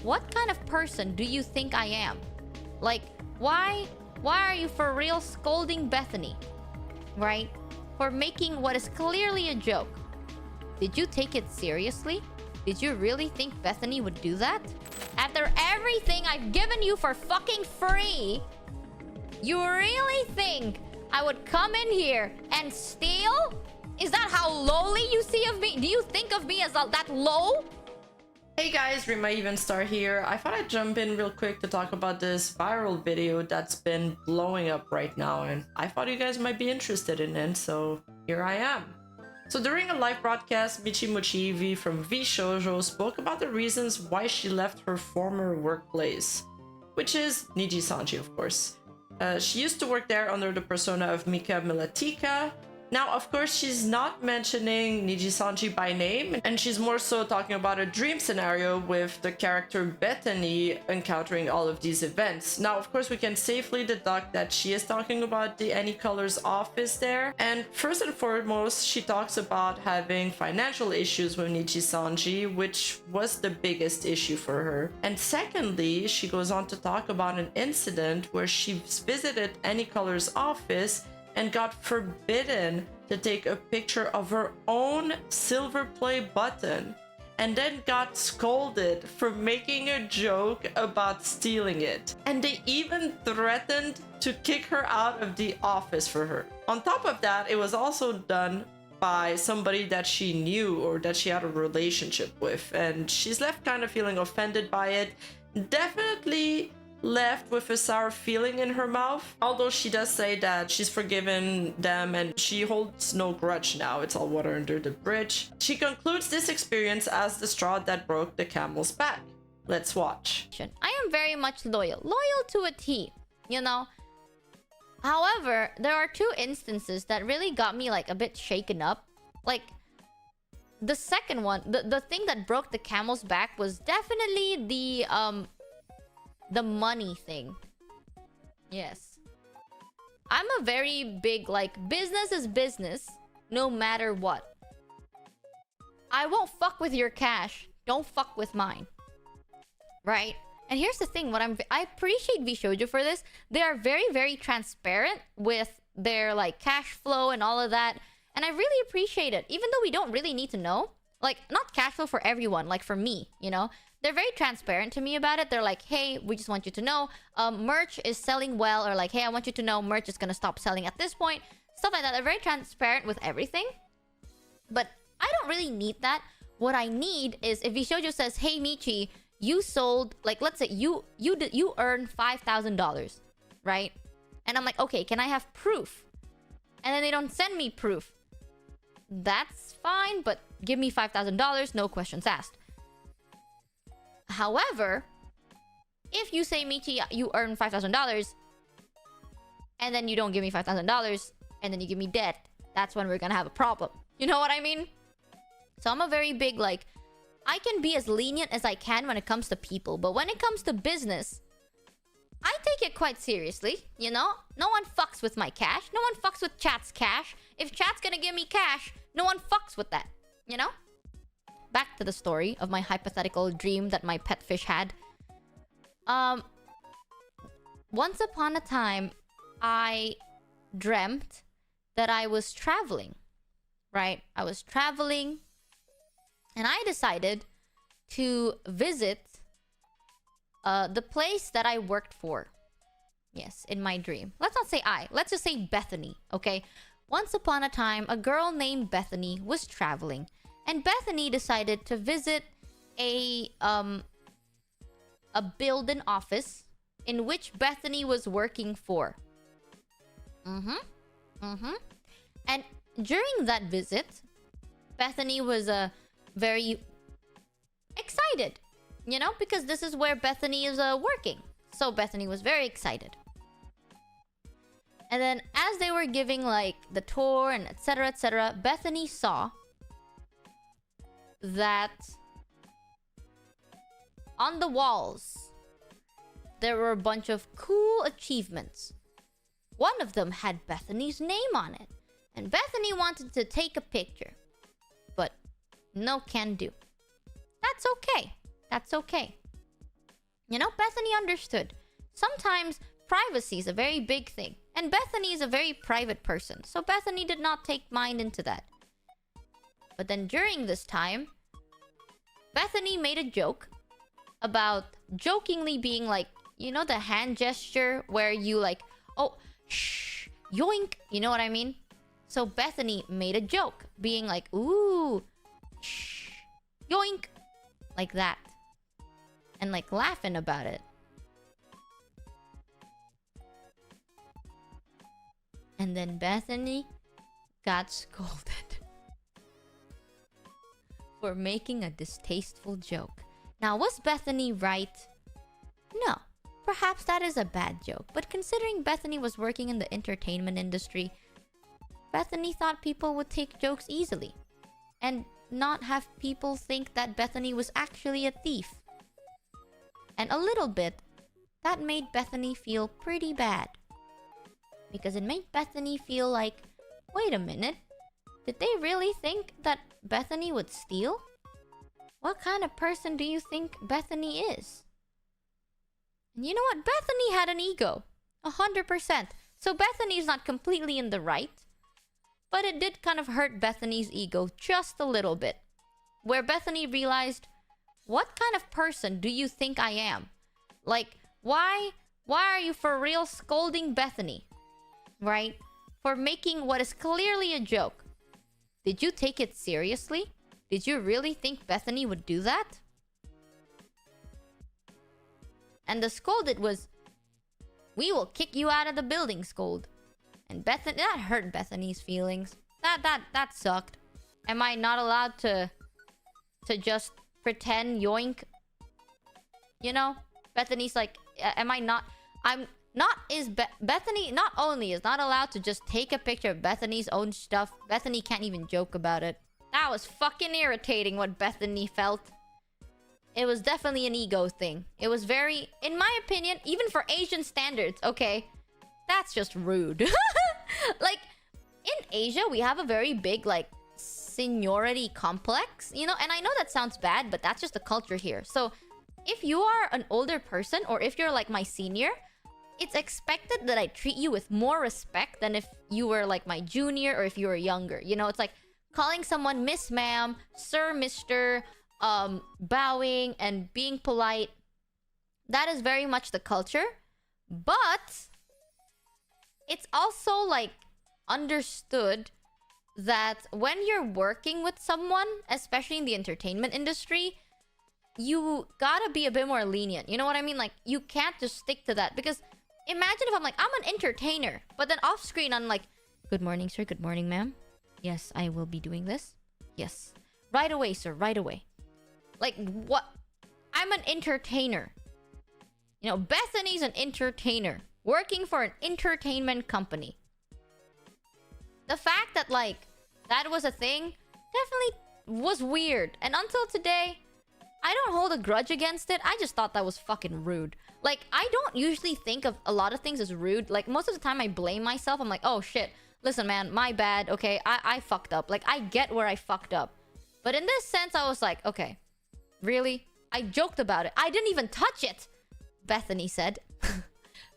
what kind of person do you think I am? Like, why are you for real scolding Bethany? Right? For making what is clearly a joke. Did you take it seriously? Did you really think Bethany would do that? After everything I've given you for fucking free, you really think I would come in here and steal? Is that how lowly you see of me? Do you think of me as that low? Hey guys, Rima Evenstar here. I thought I'd jump in real quick to talk about this viral video that's been blowing up right now, and I thought you guys might be interested in it, so here I am. So during a live broadcast, Michi from Vtuber spoke about the reasons why she left her former workplace, which is Niji-sanji, of course. She used to work there under the persona of Mika Milatika. Now, of course, she's not mentioning Niji-sanji by name, and she's more so talking about a dream scenario with the character Bethany encountering all of these events. Now, of course, we can safely deduct that she is talking about the Any Colors office there. And first and foremost, she talks about having financial issues with Niji-sanji, which was the biggest issue for her. And secondly, she goes on to talk about an incident where she visited Any Colors office and got forbidden to take a picture of her own silver play button, and then got scolded for making a joke about stealing it. And they even threatened to kick her out of the office for her. On top of that, it was also done by somebody that she knew or that she had a relationship with, and she's left kind of feeling offended by it. Definitely left with a sour feeling in her mouth, although she does say that she's forgiven them and she holds no grudge now. It's all water under the bridge. She concludes this experience as the straw that broke the camel's back. Let's watch. I am very much loyal to a T, you know. However, there are two instances that really got me like a bit shaken up. Like, the second one, the thing that broke the camel's back was definitely the money thing. Yes. I'm a very big, like, business is business, no matter what. I won't fuck with your cash. Don't fuck with mine. Right? And here's the thing, I appreciate Vtuber for this. They are very, very transparent with their, like, cash flow and all of that. And I really appreciate it. Even though we don't really need to know. Like, not cash flow for everyone, like for me, you know? They're very transparent to me about it. They're like, hey, we just want you to know merch is selling well, or like, hey, I want you to know merch is gonna stop selling at this point. Stuff like that. They're very transparent with everything. But I don't really need that. What I need is if Vtuber says, hey, Michi, you sold, like, let's say you earned $5,000, right? And I'm like, okay, can I have proof? And then they don't send me proof. That's fine, but give me $5,000, no questions asked. However, if you say, Michi, you earn $5,000, and then you don't give me $5,000, and then you give me debt, that's when we're gonna have a problem. You know what I mean? So I'm a very big, like, I can be as lenient as I can when it comes to people, but when it comes to business, I take it quite seriously, you know? No one fucks with my cash. No one fucks with chat's cash. If chat's gonna give me cash, no one fucks with that, you know? Back to the story of my hypothetical dream that my pet fish had. Once upon a time, I dreamt that I was traveling, right? I was traveling, and I decided to visit the place that I worked for. Yes, in my dream. Let's not say I. Let's just say Bethany, okay? Once upon a time, a girl named Bethany was traveling. And Bethany decided to visit a built-in office in which Bethany was working for. And during that visit, Bethany was very excited, you know, because this is where Bethany is working. So Bethany was very excited. And then as they were giving like the tour and etc., Bethany saw that on the walls there were a bunch of cool achievements. One of them had Bethany's name on it, and Bethany wanted to take a picture, but no can do. That's okay. That's okay. You know, Bethany understood. Sometimes privacy is a very big thing. And Bethany is a very private person. So Bethany did not take mind into that. But then during this time, Bethany made a joke about jokingly being like, you know, the hand gesture where you like, oh, shh, yoink. You know what I mean? So Bethany made a joke being like, ooh, shh, yoink. Like that. And like laughing about it. And then Bethany got scolded for making a distasteful joke. Now, was Bethany right? No. Perhaps that is a bad joke. But considering Bethany was working in the entertainment industry, Bethany thought people would take jokes easily. And not have people think that Bethany was actually a thief. And a little bit, that made Bethany feel pretty bad. Because it made Bethany feel like, wait a minute, did they really think that Bethany would steal? What kind of person do you think Bethany is? And you know what? Bethany had an ego. 100%. So Bethany is not completely in the right. But it did kind of hurt Bethany's ego just a little bit. Where Bethany realized, what kind of person do you think I am? Like, why are you for real scolding Bethany? Right? For making what is clearly a joke. Did you take it seriously? Did you really think Bethany would do that? And the scolded was, we will kick you out of the building, scold. And Bethany, that hurt Bethany's feelings. That sucked. Am I not allowed to just pretend yoink? You know? Bethany's like, am I not... Bethany not only is not allowed to just take a picture of Bethany's own stuff, Bethany can't even joke about it. That was fucking irritating what Bethany felt. It was definitely an ego thing. It was very, in my opinion, even for Asian standards, okay, that's just rude. Like, in Asia, we have a very big, like, seniority complex, you know? And I know that sounds bad, but that's just the culture here. So, if you are an older person, or if you're, like, my senior... it's expected that I treat you with more respect than if you were like my junior or if you were younger. You know, it's like calling someone Miss Ma'am, Sir, Mr., bowing and being polite. That is very much the culture. But it's also like understood that when you're working with someone, especially in the entertainment industry, you gotta be a bit more lenient. You know what I mean? Like, you can't just stick to that because... imagine if I'm like, I'm an entertainer, but then off screen I'm like, good morning, sir, good morning, ma'am. Yes, I will be doing this. Yes. Right away, sir, right away. Like, what? I'm an entertainer. You know, Bethany's an entertainer. Working for an entertainment company. The fact that, like, that was a thing definitely was weird. And until today, I don't hold a grudge against it. I just thought that was fucking rude. Like, I don't usually think of a lot of things as rude. Like, most of the time I blame myself. I'm like, oh, shit. Listen, man, my bad. Okay, I fucked up. Like, I get where I fucked up. But in this sense, I was like, okay. Really? I joked about it. I didn't even touch it. Bethany said.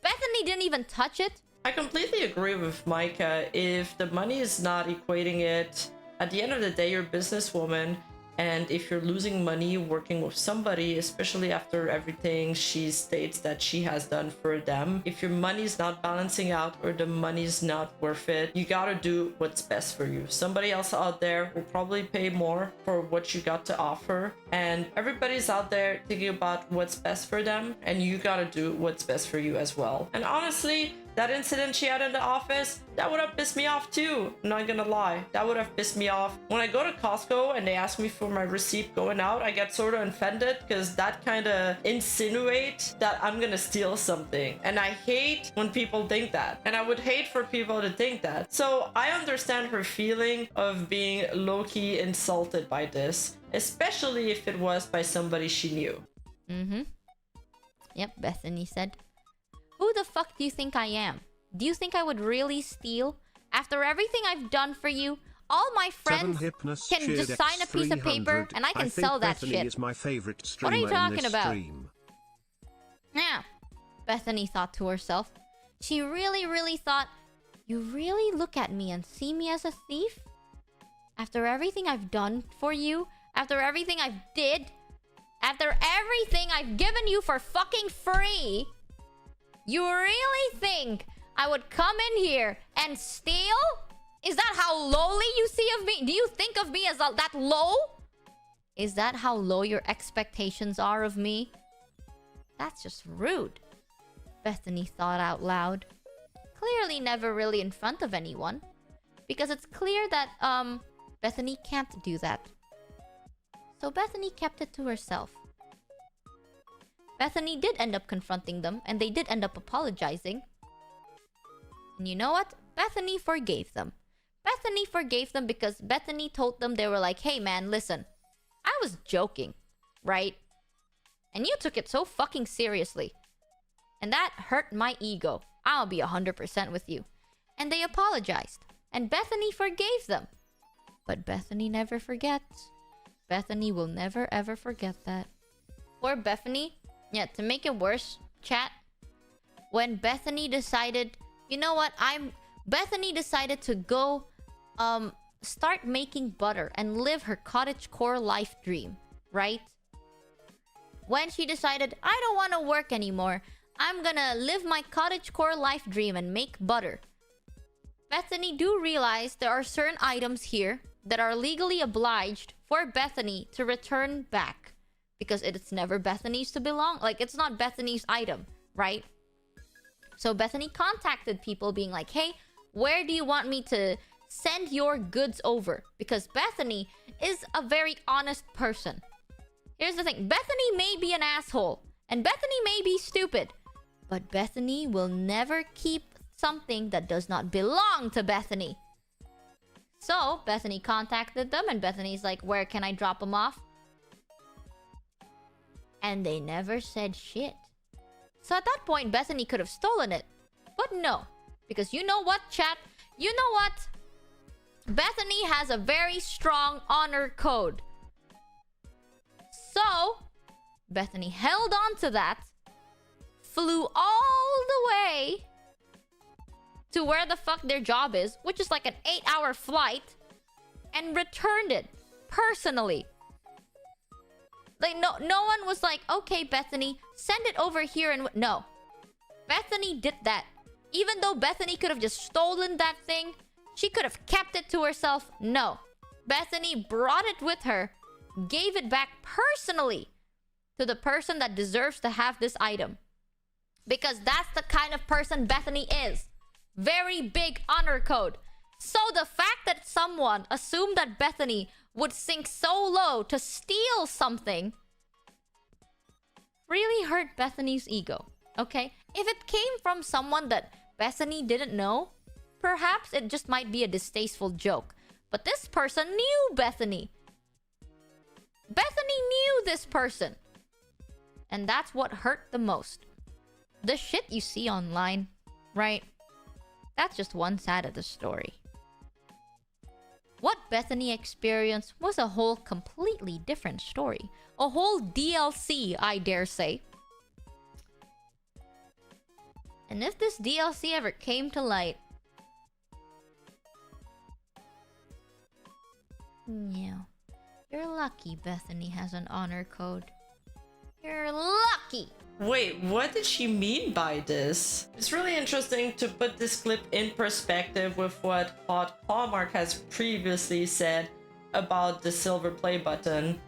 Bethany didn't even touch it. I completely agree with Micah. If the money is not equating it, at the end of the day, you're a businesswoman. And if you're losing money working with somebody, especially after everything she states that she has done for them, if your money's not balancing out or the money's not worth it, you gotta do what's best for you. Somebody else out there will probably pay more for what you got to offer. And everybody's out there thinking about what's best for them, and you gotta do what's best for you as well. And honestly, that incident she had in the office, that would have pissed me off too. I'm not gonna lie. That would have pissed me off. When I go to Costco and they ask me for my receipt going out, I get sort of offended because that kind of insinuates that I'm gonna steal something. And I hate when people think that. And I would hate for people to think that. So I understand her feeling of being low-key insulted by this, especially if it was by somebody she knew. Mm-hmm. Yep, Bethany said. Who the fuck do you think I am? Do you think I would really steal? After everything I've done for you, all my friends can just sign a piece of paper and I can sell that Bethany shit. Is my favorite what are you talking about? Yeah, Bethany thought to herself. She really thought, you really look at me and see me as a thief? After everything I've done for you, after everything I've did, after everything I've given you for fucking free, you really think I would come in here and steal? Is that how lowly you see of me? Do you think of me as that low? Is that how low your expectations are of me? That's just rude, Bethany thought out loud. Clearly never really in front of anyone. Because it's clear that, Bethany can't do that. So Bethany kept it to herself. Bethany did end up confronting them, and they did end up apologizing. And you know what? Bethany forgave them. Bethany forgave them because Bethany told them, they were like, hey man, listen, I was joking, right? And you took it so fucking seriously. And that hurt my ego. I'll be 100% with you. And they apologized. And Bethany forgave them. But Bethany never forgets. Bethany will never ever forget that. Poor Bethany. Yeah, to make it worse, chat. When Bethany decided, you know what, Bethany decided to go start making butter and live her cottagecore life dream, right? When she decided, I don't want to work anymore, I'm gonna live my cottagecore life dream and make butter. Bethany do realize there are certain items here that are legally obliged for Bethany to return back. Because it's never Bethany's to belong. Like, it's not Bethany's item, right? So Bethany contacted people being like, hey, where do you want me to send your goods over? Because Bethany is a very honest person. Here's the thing. Bethany may be an asshole. And Bethany may be stupid. But Bethany will never keep something that does not belong to Bethany. So Bethany contacted them and Bethany's like, where can I drop them off? And they never said shit. So at that point, Bethany could have stolen it. But no. Because you know what, chat? You know what? Bethany has a very strong honor code. So, Bethany held on to that. Flew all the way to where the fuck their job is. Which is like an 8-hour flight. And returned it. Personally. Like, no one was like, okay, Bethany, send it over here and... No. Bethany did that. Even though Bethany could have just stolen that thing, she could have kept it to herself. No. Bethany brought it with her, gave it back personally to the person that deserves to have this item. Because that's the kind of person Bethany is. Very big honor code. So the fact that someone assumed that Bethany would sink so low to steal something really hurt Bethany's ego, okay? If it came from someone that Bethany didn't know, perhaps it just might be a distasteful joke. But this person knew Bethany. Bethany knew this person. And that's what hurt the most. The shit you see online, right? That's just one side of the story. What Bethany experienced was a whole completely different story. A whole DLC, I dare say. And if this DLC ever came to light... Yeah. You're lucky Bethany has an honor code. You're lucky! Wait, what did she mean by this? It's really interesting to put this clip in perspective with what Hot Hallmark has previously said about the silver play button.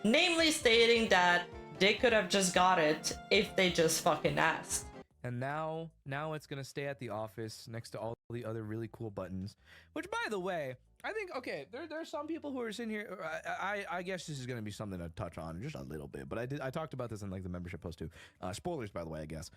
Namely stating that they could have just got it if they just fucking asked. And now it's gonna stay at the office next to all the other really cool buttons. Which, by the way, I think, okay, there's some people who are sitting here. I guess this is gonna be something to touch on just a little bit, but I talked about this in like the membership post too. Spoilers, by the way, I guess.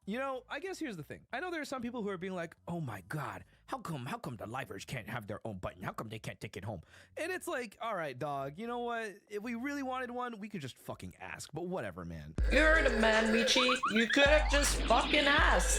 You know, I guess here's the thing. I know there are some people who are being like, oh my god, how come the livers can't have their own button? How come they can't take it home? And it's like, all right, dog, you know what? If we really wanted one, we could just fucking ask. But whatever, man. You're the man, Michi. You could have just fucking asked.